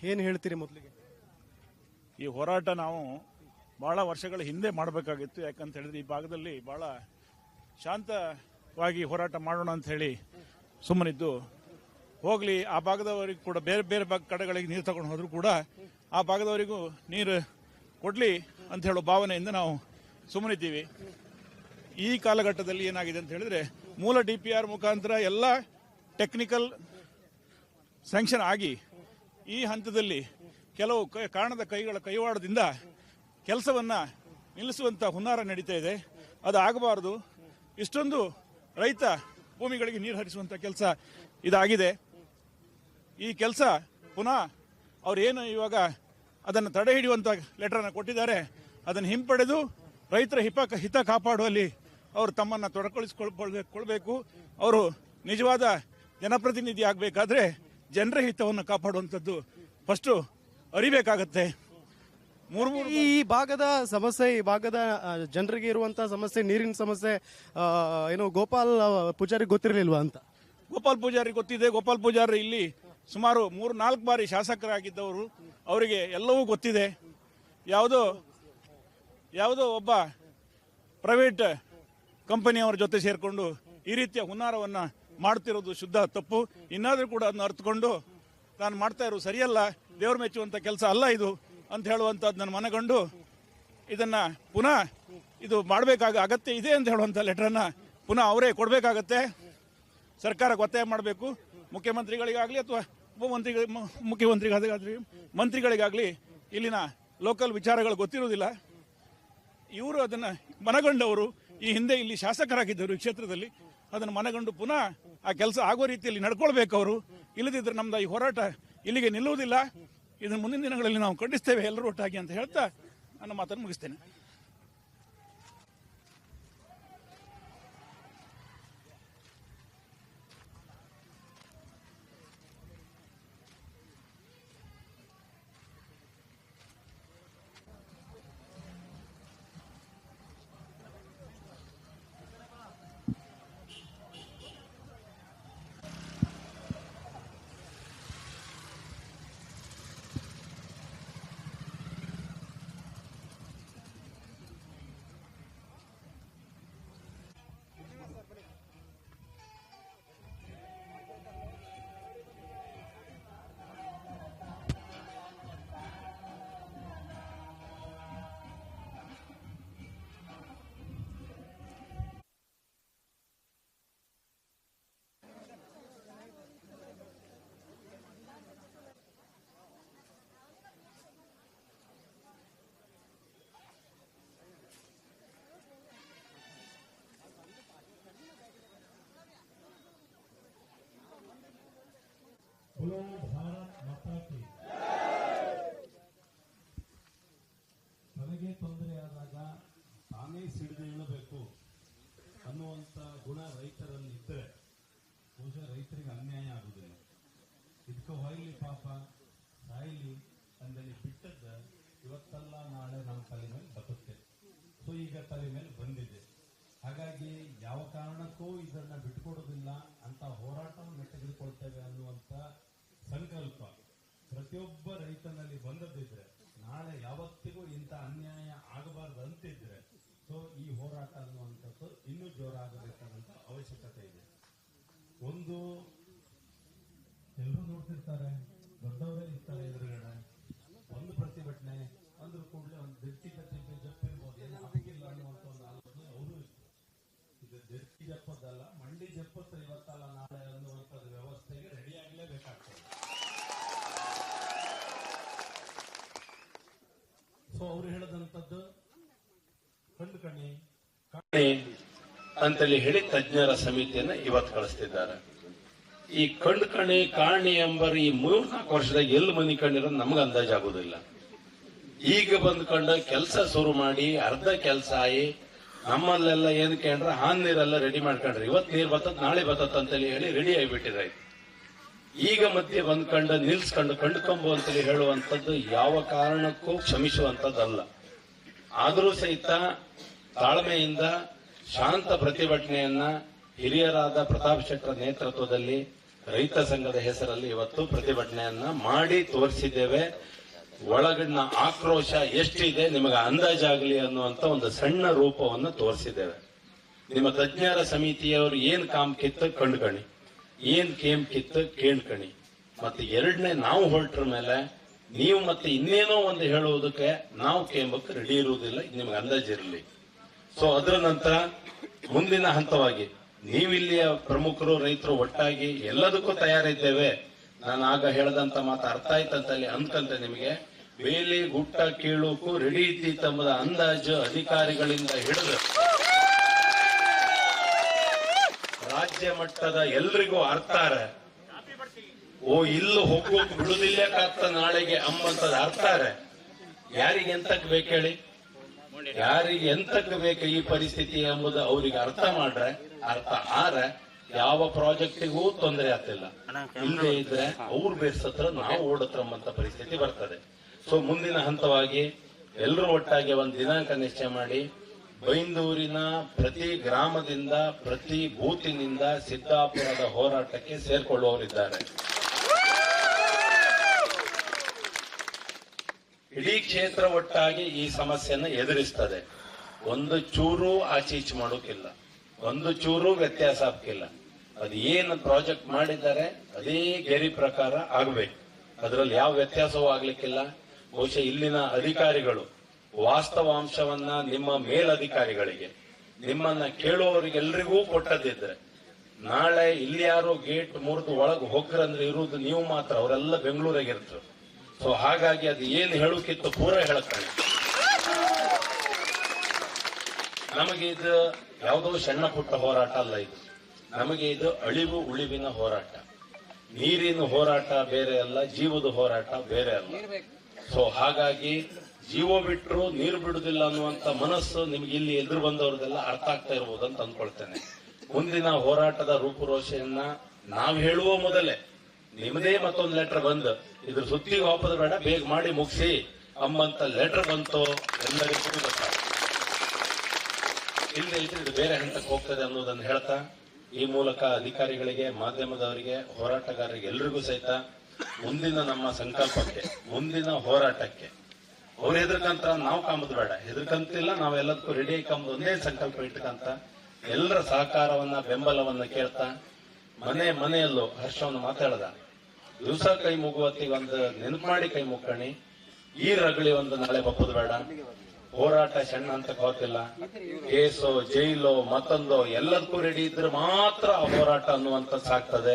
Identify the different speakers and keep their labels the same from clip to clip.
Speaker 1: ಏನು ಹೇಳ್ತೀರಿ ಮೊದಲಿಗೆ?
Speaker 2: ಈ ಹೋರಾಟ ನಾವು ಬಹಳ ವರ್ಷಗಳ ಹಿಂದೆ ಮಾಡಬೇಕಾಗಿತ್ತು. ಯಾಕಂತ ಹೇಳಿದ್ರೆ ಈ ಭಾಗದಲ್ಲಿ ಬಹಳ ಶಾಂತವಾಗಿ ಹೋರಾಟ ಮಾಡೋಣ ಅಂತ ಹೇಳಿ ಸುಮ್ಮನಿದ್ದು, ಹೋಗ್ಲಿ ಆ ಭಾಗದವರಿಗೂ ಕೂಡ ಬೇರೆ ಬೇರೆ ಕಡೆಗಳಿಗೆ ನೀರು ತಗೊಂಡು ಹೋದ್ರು ಕೂಡ ಆ ಭಾಗದವರಿಗೂ ನೀರು ಕೊಡ್ಲಿ ಅಂತ ಹೇಳೋ ಭಾವನೆಯಿಂದ ನಾವು ಸುಮ್ಮನಿದ್ದೀವಿ. ಈ ಕಾಲಘಟ್ಟದಲ್ಲಿ ಏನಾಗಿದೆ ಅಂತ ಹೇಳಿದ್ರೆ, ಮೂಲ DPR ಮುಖಾಂತರ ಎಲ್ಲ ಟೆಕ್ನಿಕಲ್ ಸ್ಯಾಂಕ್ಷನ್ ಆಗಿ ಈ ಹಂತದಲ್ಲಿ ಕೆಲವು ಕಾರಣದ ಕೈವಾಡದಿಂದ ಕೆಲಸವನ್ನ ನಿಲ್ಲಿಸುವಂತ ಹುನ್ನಾರ ನಡೀತಾ ಇದೆ. ಅದು ಆಗಬಾರದು. ಇಷ್ಟೊಂದು ರೈತ ಭೂಮಿಗಳಿಗೆ ನೀರು ಹರಿಸುವಂತ ಕೆಲಸ ಇದಾಗಿದೆ. ಈ ಕೆಲಸ ಪುನಃ ಅವ್ರೇನು ಇವಾಗ ಅದನ್ನು ತಡೆ ಹಿಡಿಯುವಂತ ಲೆಟರ್ನ ಕೊಟ್ಟಿದ್ದಾರೆ, ಅದನ್ನು ಹಿಂಪಡೆದು ರೈತರ ಹಿತ ಕಾಪಾಡುವಲ್ಲಿ ಅವರು ತಮ್ಮನ್ನು ತೊಡಗೊಳಿಸಿಕೊಳ್ಬೇಕು. ಅವರು ನಿಜವಾದ ಜನಪ್ರತಿನಿಧಿ ಆಗಬೇಕಾದ್ರೆ ಜನರ ಹಿತವನ್ನು ಕಾಪಾಡುವಂಥದ್ದು ಫಸ್ಟ್ ಅರಿಬೇಕಾಗತ್ತೆ.
Speaker 1: ಈ ಭಾಗದ ಸಮಸ್ಯೆ, ಈ ಭಾಗದ ಜನರಿಗೆ ಇರುವಂತಹ ಸಮಸ್ಯೆ, ನೀರಿನ ಸಮಸ್ಯೆ ಏನು ಗೋಪಾಲ್ ಪೂಜಾರಿ ಗೊತ್ತಿರಲಿಲ್ವಾ ಅಂತ?
Speaker 2: ಗೋಪಾಲ್ ಪೂಜಾರಿ ಗೊತ್ತಿದೆ. ಗೋಪಾಲ್ ಪೂಜಾರಿ ಇಲ್ಲಿ ಸುಮಾರು 3-4 ಬಾರಿ ಶಾಸಕರಾಗಿದ್ದವರು, ಅವರಿಗೆ ಎಲ್ಲವೂ ಗೊತ್ತಿದೆ. ಯಾವುದೋ ಒಬ್ಬ ಪ್ರೈವೇಟ್ ಕಂಪನಿಯವರ ಜೊತೆ ಸೇರಿಕೊಂಡು ಈ ರೀತಿಯ ಹುನ್ನಾರವನ್ನ ಮಾಡ್ತಿರೋದು ಶುದ್ಧ ತಪ್ಪು. ಇನ್ನಾದರೂ ಕೂಡ ಅದನ್ನ ಅರ್ಥಕೊಂಡು ನಾನು ಮಾಡ್ತಾ ಇರೋದು ಸರಿಯಲ್ಲ, ದೇವರು ಮೆಚ್ಚುವಂತ ಕೆಲಸ ಅಲ್ಲ ಇದು ಅಂತ ಹೇಳುವಂತದ್ದು ನನ್ನ ಮನಗಂಡು ಇದನ್ನ ಪುನಃ ಇದು ಮಾಡಬೇಕಾಗ ಅಗತ್ಯ ಇದೆ ಅಂತ ಹೇಳುವಂತ ಲೆಟರ್ನ ಪುನಃ ಅವರೇ ಕೊಡಬೇಕಾಗತ್ತೆ. ಸರ್ಕಾರಕ್ಕೆ ಒತ್ತಾಯ ಮಾಡಬೇಕು. ಮುಖ್ಯಮಂತ್ರಿಗಳಿಗಾಗಲಿ ಅಥವಾ ಮಂತ್ರಿಗಳಿಗಾಗಲಿ ಇಲ್ಲಿನ ಲೋಕಲ್ ವಿಚಾರಗಳು ಗೊತ್ತಿರುವುದಿಲ್ಲ. ಇವರು ಅದನ್ನ ಮನಗಂಡವರು, ಈ ಹಿಂದೆ ಇಲ್ಲಿ ಶಾಸಕರಾಗಿದ್ದರು ಈ ಕ್ಷೇತ್ರದಲ್ಲಿ, ಅದನ್ನು ಮನಗಂಡು ಪುನಃ ಆ ಕೆಲಸ ಆಗೋ ರೀತಿಯಲ್ಲಿ ನಡ್ಕೊಳ್ಬೇಕು ಅವರು. ಇಲ್ಲದಿದ್ದರೆ ನಮ್ದು ಈ ಹೋರಾಟ ಇಲ್ಲಿಗೆ ನಿಲ್ಲುವುದಿಲ್ಲ. ಇದನ್ನು ಮುಂದಿನ ದಿನಗಳಲ್ಲಿ ನಾವು ಖಂಡಿಸ್ತೇವೆ ಎಲ್ಲರೂ ಒಟ್ಟಾಗಿ ಅಂತ ಹೇಳ್ತಾ ನನ್ನ ಮಾತನ್ನು ಮುಗಿಸ್ತೇನೆ.
Speaker 3: बोलो भारत माता की। ತನಗೆ ತೊಂದರೆಯಾದಾಗ ತಾನೇ ಸಿಡಿದು ಇಳಬೇಕು ಅನ್ನುವಂತ ಗುಣ ರೈತರಲ್ಲಿ ಇದ್ದರೆ ಬಹುಶಃ ರೈತರಿಗೆ ಅನ್ಯಾಯ ಆಗುದಿಲ್ಲ. ಇದಕ್ಕೆ ಹೊಯ್ಲಿ ಪಾಪ ಸಾಯಿಲಿ ಅಂದಲ್ಲಿ ಬಿಟ್ಟದ್ದ ಇವತ್ತಲ್ಲ ನಾಳೆ ನಮ್ಮ ತಲೆ ಮೇಲೆ ಬರುತ್ತೆ. ಸೊ ಈಗ ತಲೆ ಮೇಲೆ ಬಂದಿದೆ. ಹಾಗಾಗಿ ಯಾವ ಕಾರಣಕ್ಕೂ ಇದನ್ನ ಬಿಟ್ಕೊಡೋದಿಲ್ಲ ಅಂತ ಹೋರಾಟವನ್ನು ತೆಗೆದುಕೊಳ್ತೇವೆ ಅನ್ನುವಂತ ಸಂಕಲ್ಪ ಪ್ರತಿಯೊಬ್ಬ ರೈತನಲ್ಲಿ ಬಂದದ್ದಿದ್ರೆ, ನಾಳೆ ಯಾವತ್ತಿಗೂ ಇಂಥ ಅನ್ಯಾಯ ಆಗಬಾರ್ದು ಅಂತಿದ್ರೆ, ಸೊ ಈ ಹೋರಾಟ ಅನ್ನುವಂಥದ್ದು ಇನ್ನೂ ಜೋರಾಗಬೇಕಾದಂತ ಅವಶ್ಯಕತೆ ಇದೆ. ಒಂದು ಎಲ್ಲರೂ ನೋಡ್ತಿರ್ತಾರೆ, ದೊಡ್ಡವರೇ ಇರ್ತಾರೆ ಎದುರುಗಡೆ, ಒಂದು ಪ್ರತಿಭಟನೆ ಅಂದ್ರೂ ಕೂಡಲೇ ಒಂದು ಜಪ್ಪಿರ್ಬೋದು, ಏನು ಹಾಕಿಲ್ಲ ಅನ್ನುವಂಥ ಒಂದು ಆಲೋಚನೆ ಅವರು ಇದು ಜರ್ಕಿ ಜಪ್ಪದಲ್ಲ, ಮಂಡಿ ಜಪ್ಪತ್ತ ಇವತ್ತಲ್ಲ ನಾಳೆ ಅನ್ನುವಂಥದ್ದು ವ್ಯವಸ್ಥೆಗೆ ರೆಡಿ ಆಗಲೇಬೇಕಾಗ್ತದೆ. ಸೊ ಅವರು ಹೇಳದಂತದ್ದು ಕಂಡು ಕಣಿ
Speaker 4: ಅಂತೇಳಿ ಹೇಳಿ ತಜ್ಞರ ಸಮಿತಿಯನ್ನ ಇವತ್ತು ಕಳಿಸ್ತಿದ್ದಾರೆ. ಈ ಕಂಡು ಕಣಿ ಕಾಣಿ ಎಂಬ ಈ 3-4 ವರ್ಷದಾಗ ಎಲ್ಲಿ ಮನಿ ಕಂಡಿರೋದು ನಮ್ಗೆ ಅಂದಾಜಾಗುದಿಲ್ಲ. ಈಗ ಬಂದ್ಕೊಂಡ ಕೆಲಸ ಶುರು ಮಾಡಿ ಅರ್ಧ ಕೆಲಸ ಆಗಿ ನಮ್ಮಲ್ಲೆಲ್ಲ ಏನ್ ಕೇಳ್ರ ಹಾನ್ ನೀರೆಲ್ಲ ರೆಡಿ ಮಾಡ್ಕೊಂಡ್ರಿ, ಇವತ್ತು ನೀರ್ ಬರ್ತದ ನಾಳೆ ಬರ್ತದ ಅಂತೇಳಿ ಹೇಳಿ ರೆಡಿ ಆಗಿಬಿಟ್ಟಿದೆ. ಈಗ ಮಧ್ಯೆ ಬಂದ್ಕೊಂಡ ನಿಲ್ಸ್ಕೊಂಡು ಕಂಡುಕೊಂಬು ಅಂತೇಳಿ ಹೇಳುವಂಥದ್ದು ಯಾವ ಕಾರಣಕ್ಕೂ ಕ್ಷಮಿಸುವಂತದ್ದಲ್ಲ. ಆದರೂ ಸಹಿತ ತಾಳ್ಮೆಯಿಂದ ಶಾಂತ ಪ್ರತಿಭಟನೆಯನ್ನ ಹಿರಿಯರಾದ ಪ್ರತಾಪ್ ಶೆಟ್ಟರ್ ನೇತೃತ್ವದಲ್ಲಿ ರೈತ ಸಂಘದ ಹೆಸರಲ್ಲಿ ಇವತ್ತು ಪ್ರತಿಭಟನೆಯನ್ನ ಮಾಡಿ ತೋರಿಸಿದ್ದೇವೆ. ಒಳಗಿನ ಆಕ್ರೋಶ ಎಷ್ಟಿದೆ ನಿಮಗೆ ಅಂದಾಜಾಗಲಿ ಅನ್ನುವಂತ ಒಂದು ಸಣ್ಣ ರೂಪವನ್ನು ತೋರಿಸಿದ್ದೇವೆ. ನಿಮ್ಮ ತಜ್ಞರ ಸಮಿತಿಯವರು ಏನ್ ಕಾಮ್ ಕಿತ್ತು ಕಂಡ್ಕಣಿ, ಏನ್ ಕೇಮ್ ಕಿತ್ತು ಕೇಳ್ಕಣಿ. ಮತ್ತೆ ಎರಡನೇ ನಾವು ಹೊರಟ್ರ ಮೇಲೆ ನೀವು ಮತ್ತೆ ಇನ್ನೇನೋ ಒಂದು ಹೇಳುವುದಕ್ಕೆ ನಾವು ಕೇಂಬಕ್ಕೆ ರೆಡಿ ಇರುವುದಿಲ್ಲ, ನಿಮ್ಗೆ ಅಂದಾಜಿರಲಿ. ಸೊ ಅದರ ನಂತರ ಮುಂದಿನ ಹಂತವಾಗಿ ನೀವಿಲ್ಲಿಯ ಪ್ರಮುಖರು ರೈತರು ಒಟ್ಟಾಗಿ ಎಲ್ಲದಕ್ಕೂ ತಯಾರಿದ್ದೇವೆ. ನಾನು ಆಗ ಹೇಳದಂತ ಮಾತು ಅರ್ಥ ಆಯ್ತಂತ ಅಲ್ಲಿ ಅಂದ್ಕಂತ ನಿಮಗೆ ಬೇಲಿ ಗುಟ್ಟ ಕೀಳೋಕು ರೆಡಿ ಇದ್ದೀತಂಬುದ ಅಂದಾಜು ಅಧಿಕಾರಿಗಳಿಂದ ಹಿಡಿದು ರಾಜ್ಯ ಮಟ್ಟದ ಎಲ್ರಿಗೂ ಅರ್ಥಾರ. ಓ ಇಲ್ಲೂ ಹೋಗೋಕ್ ಬಿಡುದಿಲ್ಲಕಾಗ್ತ ನಾಳೆಗೆ ಅಂಬಂತದ ಅರ್ಥಾರ. ಯಾರಿಗೆ ಎಂತಕ್ ಬೇಕು ಹೇಳಿ, ಯಾರಿಗೆ ಎಂತಕ್ ಬೇಕು ಈ ಪರಿಸ್ಥಿತಿ ಎಂಬುದು ಅವ್ರಿಗೆ ಅರ್ಥ ಮಾಡ್ರೆ, ಅರ್ಥ ಆರ ಯಾವ ಪ್ರಾಜೆಕ್ಟಿಗೂ ತೊಂದರೆ ಆಗ್ತಿಲ್ಲ. ಇಲ್ಲದೆ ಇದ್ರೆ ಅವ್ರು ಬೇರ್ಸತ್ರ ನಾವು ಓಡತ್ರಂಬಂತ ಪರಿಸ್ಥಿತಿ ಬರ್ತದೆ. ಸೊ ಮುಂದಿನ ಹಂತವಾಗಿ ಎಲ್ಲರೂ ಒಟ್ಟಾಗಿ ಒಂದು ದಿನಾಂಕ ನಿಶ್ಚಯ ಮಾಡಿ ಬೈಂದೂರಿನ ಪ್ರತಿ ಗ್ರಾಮದಿಂದ ಪ್ರತಿ ಬೂತಿನಿಂದ ಸಿದ್ದಾಪುರದ ಹೋರಾಟಕ್ಕೆ ಸೇರ್ಕೊಳ್ಳುವವರಿದ್ದಾರೆ. ಇಡೀ ಕ್ಷೇತ್ರ ಒಟ್ಟಾಗಿ ಈ ಸಮಸ್ಯೆಯನ್ನು ಎದುರಿಸ್ತದೆ. ಒಂದು ಚೂರು ಆಚೀಚ್ ಮಾಡೋಕಿಲ್ಲ, ಒಂದು ಚೂರು ವ್ಯತ್ಯಾಸ ಆಗ್ತಿಲ್ಲ. ಅದು ಏನು ಪ್ರಾಜೆಕ್ಟ್ ಮಾಡಿದ್ದಾರೆ ಅದೇ ಗೆರಿ ಪ್ರಕಾರ ಆಗಬೇಕು. ಅದರಲ್ಲಿ ಯಾವ ವ್ಯತ್ಯಾಸವೂ ಆಗ್ಲಿಕ್ಕಿಲ್ಲ. ಬಹುಶಃ ಇಲ್ಲಿನ ಅಧಿಕಾರಿಗಳು ವಾಸ್ತವಾಂಶವನ್ನ ನಿಮ್ಮ ಮೇಲಧಿಕಾರಿಗಳಿಗೆ, ನಿಮ್ಮನ್ನ ಕೇಳುವವರಿಗೆಲ್ಲರಿಗೂ ಕೊಟ್ಟದಿದ್ರೆ ನಾಳೆ ಇಲ್ಲಿ ಯಾರೋ ಗೇಟ್ ಮುರಿದು ಒಳಗೆ ಹೋಗ್ರಂದ್ರೆ ಇರುವುದು ನೀವು ಮಾತ್ರ, ಅವರೆಲ್ಲ ಬೆಂಗಳೂರಾಗಿರ್ತರು. ಸೊ ಹಾಗಾಗಿ ಅದು ಏನು ಹೇಳೋಕಿತ್ತು ಪೂರ ಹೇಳ್ತಾನೆ. ನಮಗೆ ಇದು ಯಾವುದೋ ಸಣ್ಣ ಪುಟ್ಟ ಹೋರಾಟ ಅಲ್ಲ, ಇದು ನಮಗೆ ಇದು ಅಳಿವು ಉಳಿವಿನ ಹೋರಾಟ. ನೀರಿನ ಹೋರಾಟ ಬೇರೆ ಅಲ್ಲ, ಜೀವದ ಹೋರಾಟ ಬೇರೆ ಅಲ್ಲ. ಸೊ ಹಾಗಾಗಿ ಜೀವ ಬಿಟ್ಟರು ನೀರು ಬಿಡುದಿಲ್ಲ ಅನ್ನುವಂತ ಮನಸ್ಸು ನಿಮ್ಗೆ ಇಲ್ಲಿ ಎದುರು ಬಂದವ್ರದೆಲ್ಲ ಅರ್ಥ ಆಗ್ತಾ ಇರ್ಬೋದು ಅಂತ ಅಂದ್ಕೊಳ್ತೇನೆ. ಮುಂದಿನ ಹೋರಾಟದ ರೂಪುರೇಷೆಯನ್ನ ನಾವು ಹೇಳುವ ಮೊದಲೇ ನಿಮ್ಮದೇ ಮತ್ತೊಂದು ಲೆಟರ್ ಬಂದು ಇದ್ರ ಸುದ್ದಿಗೆ ಹೋಗೋದು ಬೇಡ, ಬೇಗ ಮಾಡಿ ಮುಗಿಸಿ ಅಂಬಂತ ಲೆಟರ್ ಬಂತು ಎಲ್ಲರಿಗೂ ಗೊತ್ತಾಗ. ಇಲ್ಲದೆ ಇದ್ರೆ ಇದು ಬೇರೆ ಹಂತಕ್ಕೆ ಹೋಗ್ತದೆ ಅನ್ನೋದನ್ನು ಹೇಳ್ತಾ ಈ ಮೂಲಕ ಅಧಿಕಾರಿಗಳಿಗೆ, ಮಾಧ್ಯಮದವರಿಗೆ, ಹೋರಾಟಗಾರರಿಗೆ ಎಲ್ರಿಗೂ ಸಹಿತ ಮುಂದಿನ ನಮ್ಮ ಸಂಕಲ್ಪಕ್ಕೆ, ಮುಂದಿನ ಹೋರಾಟಕ್ಕೆ ಅವ್ರು ಹೆದರ್ಕಂತ ನಾವು ಕಾಂಬುದು ಬೇಡ, ಹೆದರ್ಕಂತಿಲ್ಲ, ನಾವೆಲ್ಲದಕ್ಕೂ ರೆಡಿ ಕಾಂಬುದು ಒಂದೇ ಸಂಕಲ್ಪ ಇಟ್ಕಂತ ಎಲ್ಲರ ಸಹಕಾರವನ್ನ ಬೆಂಬಲವನ್ನ ಕೇಳ್ತಾ ಮನೆಯಲ್ಲೂ ಹರ್ಷವನ್ನು ಮಾತಾಡದ ದಿವಸ ಕೈ ಮುಗುವತ್ತಿಗೆ ಒಂದು ನೆನಪು ಮಾಡಿ ಕೈ ಮುಕ್ಕಣಿ. ಈ ರಗಳಿ ಒಂದು ನಾಳೆ ಬಪ್ಪದು ಬೇಡ. ಹೋರಾಟ ಸಣ್ಣ ಅಂತ ಹೋಗ್ತಿಲ್ಲ, ಕೇಸೋ ಜೈಲೋ ಮತ್ತೊಂದೋ ಎಲ್ಲದಕ್ಕೂ ರೆಡಿ ಇದ್ರೆ ಮಾತ್ರ ಆ ಹೋರಾಟ ಅನ್ನುವಂತ ಸಾಕ್ತದೆ.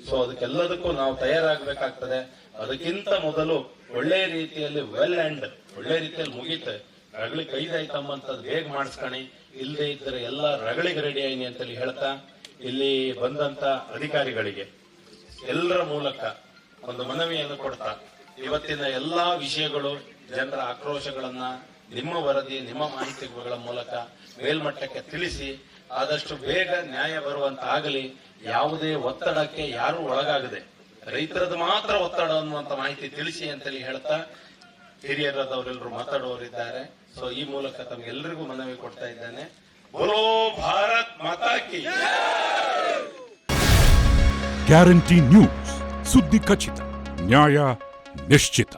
Speaker 4: ಸೊ ಅದಕ್ಕೆಲ್ಲದಕ್ಕೂ ನಾವು ತಯಾರಾಗಬೇಕಾಗ್ತದೆ. ಅದಕ್ಕಿಂತ ಮೊದಲು ಒಳ್ಳೆ ರೀತಿಯಲ್ಲಿ ಒಳ್ಳೆ ರೀತಿಯಲ್ಲಿ ಮುಗೀತೆ ರಗಳಿ ಕೈದಾಯ್ತಂಬಂತದ್ದು ಬೇಗ ಮಾಡಿಸ್ಕಣಿ. ಇಲ್ಲದೆ ಇದ್ರೆ ಎಲ್ಲ ರಗಳಿಗೆ ರೆಡಿ ಆಯ್ನಿ ಅಂತೇಳಿ ಹೇಳ್ತಾ ಇಲ್ಲಿ ಬಂದಂತ ಅಧಿಕಾರಿಗಳಿಗೆ ಎಲ್ಲರ ಮೂಲಕ ಒಂದು ಮನವಿಯನ್ನು ಕೊಡ್ತಾ ಇವತ್ತಿನ ಎಲ್ಲಾ ವಿಷಯಗಳು, ಜನರ ಆಕ್ರೋಶಗಳನ್ನ ನಿಮ್ಮ ವರದಿ, ನಿಮ್ಮ ಮಾಹಿತಿಗಳ ಮೂಲಕ ಮೇಲ್ಮಟ್ಟಕ್ಕೆ ತಿಳಿಸಿ ಆದಷ್ಟು ಬೇಗ ನ್ಯಾಯ ಬರುವಂತ ಆಗಲಿ. ಯಾವುದೇ ಒತ್ತಡಕ್ಕೆ ಯಾರು ಒಳಗಾಗದೆ ರೈತರದ್ದು ಮಾತ್ರ ಒತ್ತಡ ಅನ್ನುವಂತ ಮಾಹಿತಿ ತಿಳಿಸಿ ಅಂತೇಳಿ ಹೇಳ್ತಾ ಹಿರಿಯರದವರೆಲ್ಲರೂ ಮಾತಾಡುವವರಿದ್ದಾರೆ. ಸೊ ಈ ಮೂಲಕ ತಮಗೆಲ್ಲರಿಗೂ ಮನವಿ ಕೊಡ್ತಾ ಇದ್ದೇನೆ. ಬೋಲೋ ಭಾರತ್ ಮಾತಾ ಕಿ.
Speaker 5: ಗ್ಯಾರಂಟಿ ನ್ಯೂಸ್, ಸುದ್ದಿ ಖಚಿತ, ನ್ಯಾಯ ನಿಶ್ಚಿತ.